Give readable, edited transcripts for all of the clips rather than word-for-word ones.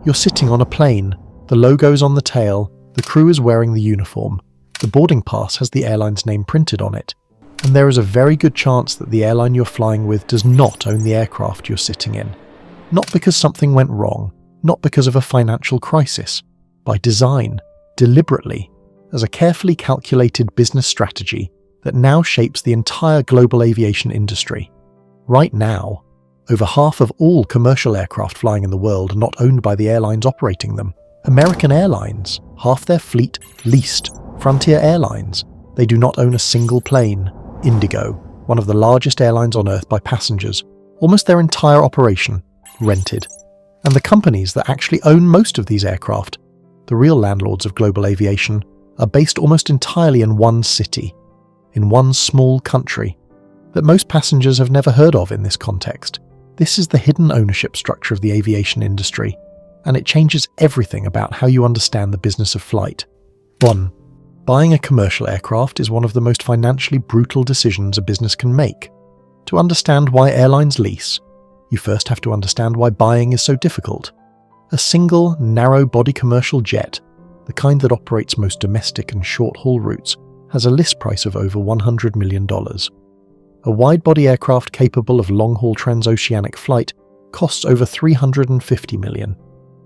You're sitting on a plane, the logo's on the tail, the crew is wearing the uniform, the boarding pass has the airline's name printed on it, and there is a very good chance that the airline you're flying with does not own the aircraft you're sitting in. Not because something went wrong, not because of a financial crisis, by design, deliberately, as a carefully calculated business strategy that now shapes the entire global aviation industry. Right now, over half of all commercial aircraft flying in the world are not owned by the airlines operating them. American Airlines, half their fleet leased. Frontier Airlines, they do not own a single plane. Indigo, one of the largest airlines on Earth by passengers, almost their entire operation, rented. And the companies that actually own most of these aircraft, the real landlords of global aviation, are based almost entirely in one city, in one small country, that most passengers have never heard of in this context. This is the hidden ownership structure of the aviation industry, and it changes everything about how you understand the business of flight. 1. Buying a commercial aircraft is one of the most financially brutal decisions a business can make. To understand why airlines lease, you first have to understand why buying is so difficult. A single, narrow-body commercial jet, the kind that operates most domestic and short-haul routes, has a list price of over $100 million. A wide-body aircraft capable of long-haul transoceanic flight costs over $350 million.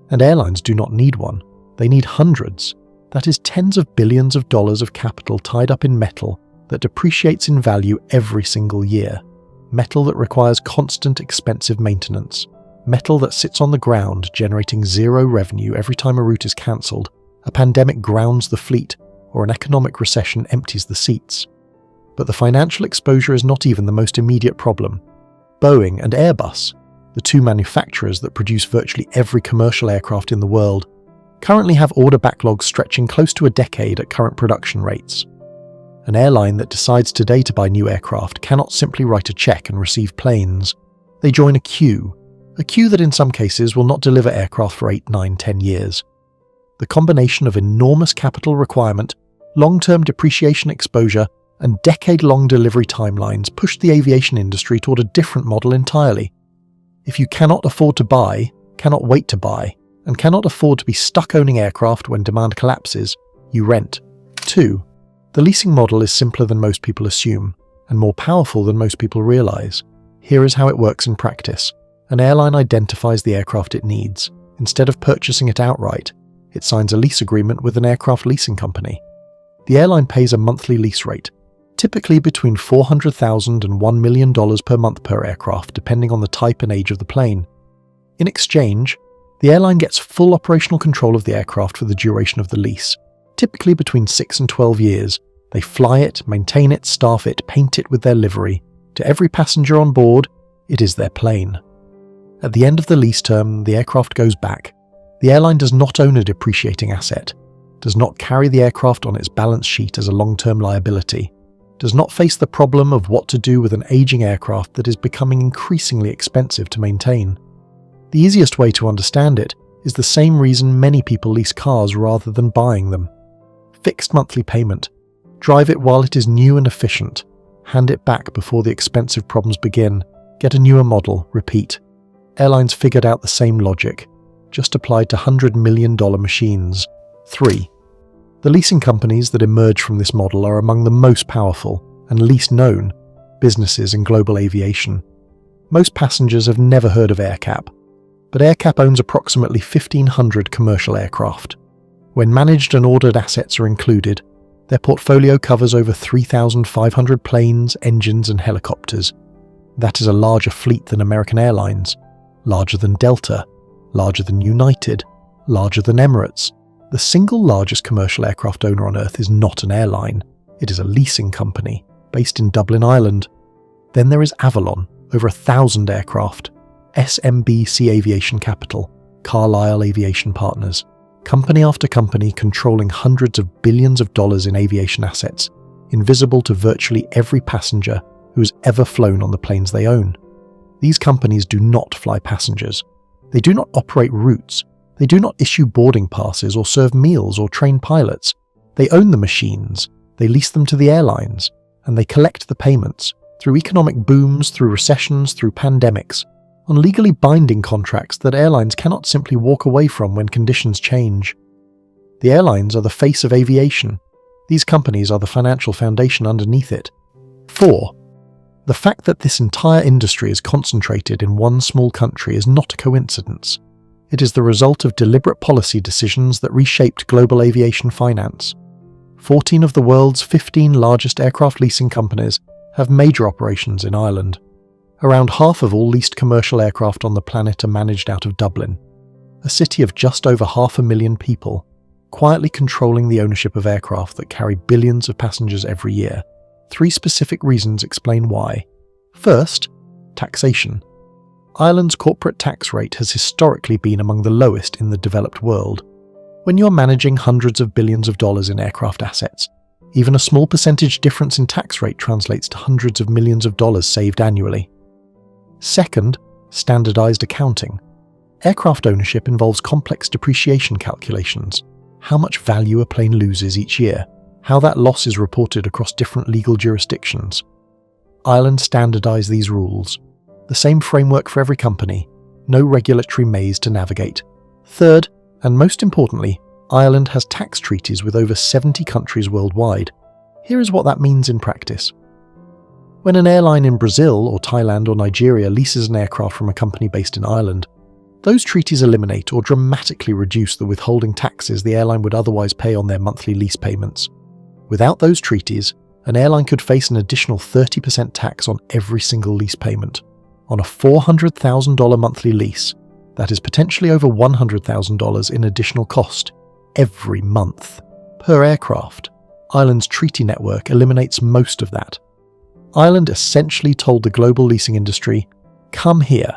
And airlines do not need one, they need hundreds. That is tens of billions of dollars of capital tied up in metal that depreciates in value every single year. Metal that requires constant expensive maintenance. Metal that sits on the ground generating zero revenue every time a route is cancelled, a pandemic grounds the fleet, or an economic recession empties the seats. But the financial exposure is not even the most immediate problem. Boeing and Airbus, the two manufacturers that produce virtually every commercial aircraft in the world, currently have order backlogs stretching close to a decade at current production rates. An airline that decides today to buy new aircraft cannot simply write a check and receive planes. They join a queue that in some cases will not deliver aircraft for 8, 9, 10 years. The combination of enormous capital requirement, long-term depreciation exposure, and decade-long delivery timelines pushed the aviation industry toward a different model entirely. If you cannot afford to buy, cannot wait to buy, and cannot afford to be stuck owning aircraft when demand collapses, you rent. 2. The leasing model is simpler than most people assume, and more powerful than most people realize. Here is how it works in practice. An airline identifies the aircraft it needs. Instead of purchasing it outright, it signs a lease agreement with an aircraft leasing company. The airline pays a monthly lease rate, typically between $400,000 and $1 million per month per aircraft, depending on the type and age of the plane. In exchange, the airline gets full operational control of the aircraft for the duration of the lease, typically between 6 and 12 years. They fly it, maintain it, staff it, paint it with their livery. To every passenger on board, it is their plane. At the end of the lease term, the aircraft goes back. The airline does not own a depreciating asset, does not carry the aircraft on its balance sheet as a long-term liability, does not face the problem of what to do with an aging aircraft that is becoming increasingly expensive to maintain. The easiest way to understand it is the same reason many people lease cars rather than buying them. Fixed monthly payment. Drive it while it is new and efficient. Hand it back before the expensive problems begin. Get a newer model, repeat. Airlines figured out the same logic, just applied to $100 million machines. 3. The leasing companies that emerge from this model are among the most powerful and least known businesses in global aviation. Most passengers have never heard of AerCap, but AerCap owns approximately 1,500 commercial aircraft. When managed and ordered assets are included, their portfolio covers over 3,500 planes, engines, and helicopters. That is a larger fleet than American Airlines, larger than Delta, larger than United, larger than Emirates. The single largest commercial aircraft owner on Earth is not an airline. It is a leasing company, based in Dublin, Ireland. Then there is Avalon, over 1,000 aircraft. SMBC Aviation Capital, Carlyle Aviation Partners. Company after company controlling hundreds of billions of dollars in aviation assets, invisible to virtually every passenger who has ever flown on the planes they own. These companies do not fly passengers. They do not operate routes. They do not issue boarding passes or serve meals or train pilots. They own the machines, they lease them to the airlines, and they collect the payments through economic booms, through recessions, through pandemics. on legally binding contracts that airlines cannot simply walk away from when conditions change. The airlines are the face of aviation. These companies are the financial foundation underneath it. 4. The fact that this entire industry is concentrated in one small country is not a coincidence. It is the result of deliberate policy decisions that reshaped global aviation finance. 14 of the world's 15 largest aircraft leasing companies have major operations in Ireland. Around half of all leased commercial aircraft on the planet are managed out of Dublin, a city of just over 500,000 people, quietly controlling the ownership of aircraft that carry billions of passengers every year. 3 specific reasons explain why. First, taxation. Ireland's corporate tax rate has historically been among the lowest in the developed world. When you're managing hundreds of billions of dollars in aircraft assets, even a small percentage difference in tax rate translates to hundreds of millions of dollars saved annually. Second, standardized accounting. Aircraft ownership involves complex depreciation calculations, how much value a plane loses each year, how that loss is reported across different legal jurisdictions. Ireland standardized these rules. The same framework for every company, no regulatory maze to navigate. Third, and most importantly, Ireland has tax treaties with over 70 countries worldwide. Here is what that means in practice. When an airline in Brazil or Thailand or Nigeria leases an aircraft from a company based in Ireland, those treaties eliminate or dramatically reduce the withholding taxes the airline would otherwise pay on their monthly lease payments. Without those treaties, an airline could face an additional 30% tax on every single lease payment. On a $400,000 monthly lease, that is potentially over $100,000 in additional cost every month per aircraft. Ireland's treaty network eliminates most of that. Ireland essentially told the global leasing industry, "Come here,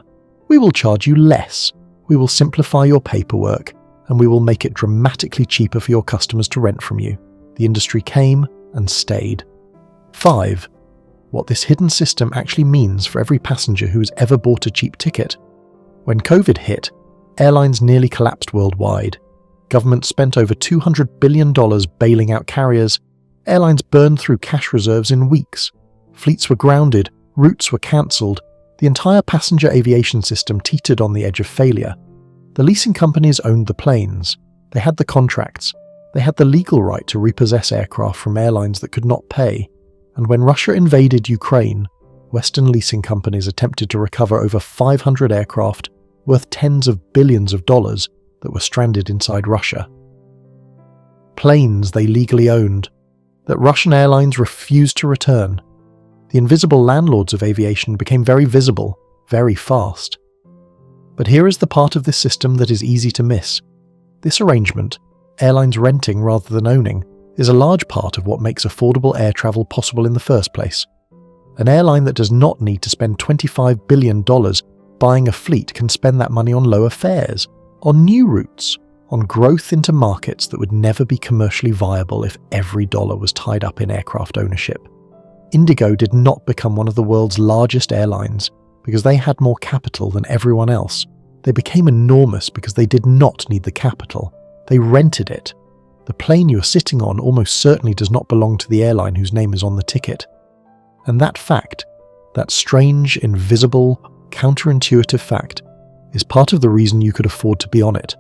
we will charge you less, we will simplify your paperwork, and we will make it dramatically cheaper for your customers to rent from you." The industry came and stayed. 5. What this hidden system actually means for every passenger who has ever bought a cheap ticket. When COVID hit, airlines nearly collapsed worldwide. Governments spent over $200 billion bailing out carriers. Airlines burned through cash reserves in weeks. Fleets were grounded, routes were cancelled. The entire passenger aviation system teetered on the edge of failure. The leasing companies owned the planes. They had the contracts. They had the legal right to repossess aircraft from airlines that could not pay. And when Russia invaded Ukraine, Western leasing companies attempted to recover over 500 aircraft worth tens of billions of dollars that were stranded inside Russia. Planes they legally owned, that Russian airlines refused to return. The invisible landlords of aviation became very visible, very fast. But here is the part of this system that is easy to miss. This arrangement, airlines renting rather than owning, is a large part of what makes affordable air travel possible in the first place. An airline that does not need to spend $25 billion buying a fleet can spend that money on lower fares, on new routes, on growth into markets that would never be commercially viable if every dollar was tied up in aircraft ownership. Indigo did not become one of the world's largest airlines because they had more capital than everyone else. They became enormous because they did not need the capital. They rented it. The plane you're sitting on almost certainly does not belong to the airline whose name is on the ticket. And that fact, that strange, invisible, counterintuitive fact, is part of the reason you could afford to be on it.